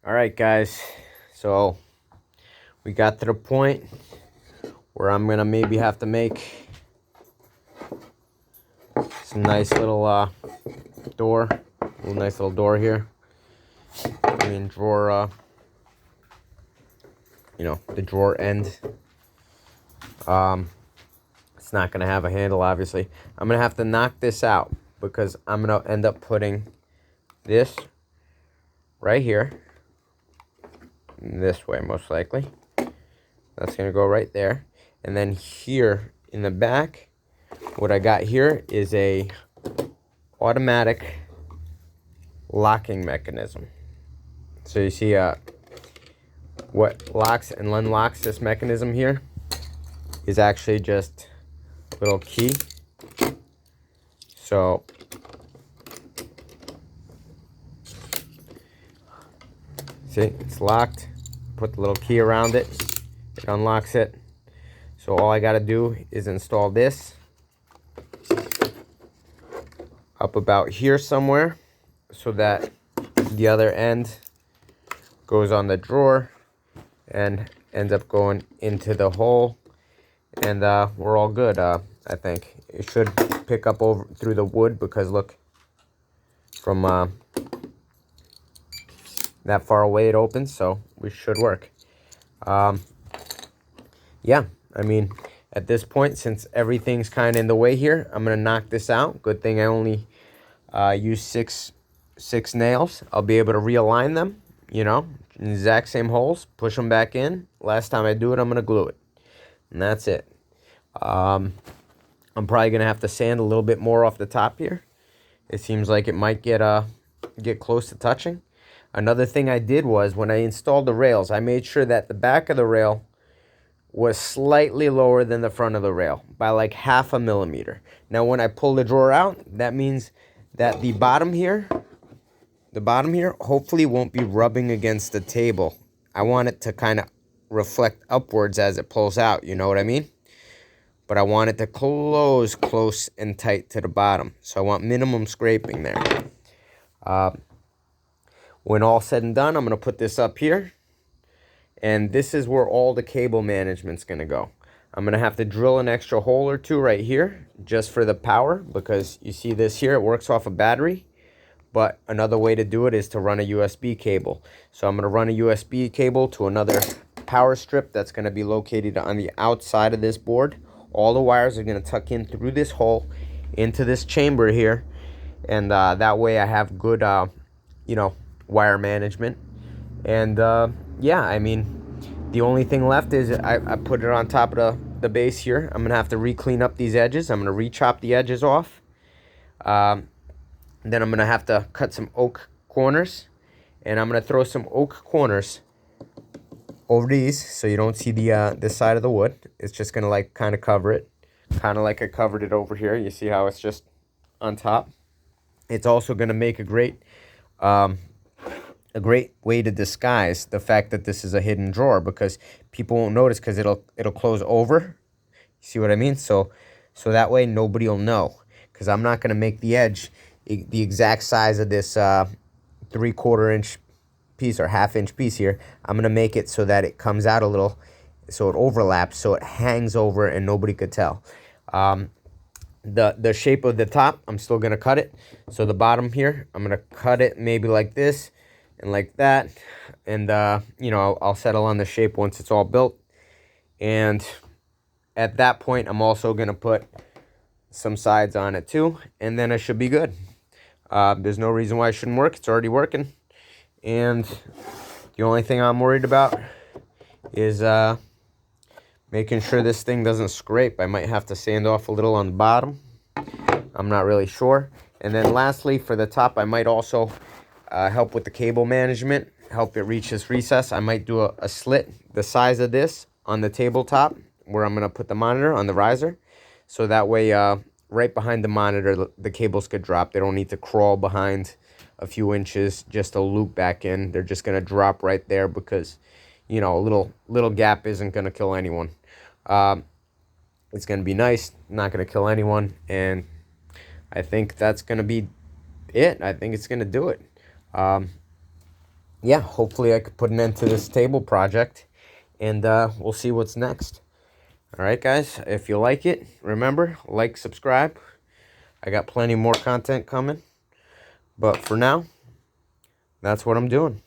All right, guys. So we got to the point where I'm gonna maybe have to make some nice little door, nice little door here. I mean drawer, the drawer end. It's not gonna have a handle, obviously. I'm gonna have to knock this out because I'm gonna end up putting this right here, this way most likely. That's gonna go right there, and then here in the back, what I got here is a automatic locking mechanism. So you see what locks and unlocks this mechanism here is actually just a little key. So see, it's locked. Put the little key around it. It unlocks it. So all I got to do is install this up about here somewhere so that the other end goes on the drawer and ends up going into the hole, and we're all good. I think it should pick up over through the wood because look, from that far away it opens, so we should work. Yeah, I mean, at this point, since everything's kind of in the way here, I'm gonna knock this out. Good thing I only use six nails. I'll be able to realign them, in the exact same holes, push them back in. Last time I do it, I'm gonna glue it, and that's it. I'm probably gonna have to sand a little bit more off the top here. It seems like it might get close to touching. Another thing I did was when I installed the rails, I made sure that the back of the rail was slightly lower than the front of the rail by like 0.5 millimeter. Now when I pull the drawer out, that means that the bottom here hopefully won't be rubbing against the table. I want it to kind of reflect upwards as it pulls out, you know what I mean? But I want it to close close and tight to the bottom. So I want minimum scraping there. When all said and done, I'm going to put this up here. And this is where all the cable management's going to go. I'm going to have to drill an extra hole or two right here just for the power, because you see this here, it works off a battery. But another way to do it is to run a USB cable. So I'm going to run a USB cable to another power strip that's going to be located on the outside of this board. All the wires are going to tuck in through this hole into this chamber here. And that way I have good, wire management. And yeah, I mean, the only thing left is I put it on top of the base here. I'm going to have to re-clean up these edges. I'm going to re-chop the edges off. Then I'm going to have to cut some oak corners. And I'm going to throw some oak corners over these so you don't see the side of the wood. It's just going to like kind of cover it. Kind of like I covered it over here. You see how it's just on top. It's also going to make a great way to disguise the fact that this is a hidden drawer, because people won't notice because it'll close over. You see what I mean? So that way nobody will know, because I'm not going to make the edge the exact size of this 3/4 inch piece or 1/2 inch piece here. I'm going to make it so that it comes out a little, so it overlaps, so it hangs over and nobody could tell. The shape of the top, I'm still going to cut it. So the bottom here, I'm going to cut it maybe like this and like that. And, I'll settle on the shape once it's all built. And at that point, I'm also going to put some sides on it too. And then it should be good. There's no reason why it shouldn't work. It's already working. And the only thing I'm worried about is making sure this thing doesn't scrape. I might have to sand off a little on the bottom. I'm not really sure. And then lastly, for the top, I might also help with the cable management, help it reach this recess. I might do a slit the size of this on the tabletop where I'm going to put the monitor on the riser. So that way, right behind the monitor, the cables could drop. They don't need to crawl behind a few inches just to loop back in. They're just going to drop right there because, a little gap isn't going to kill anyone. It's going to be nice, not going to kill anyone, and I think that's going to be it. I think it's going to do it. yeah, hopefully I could put an end to this table project, and we'll see what's next. All right, guys, if you like it, remember, like, subscribe. I got plenty more content coming. But for now, that's what I'm doing.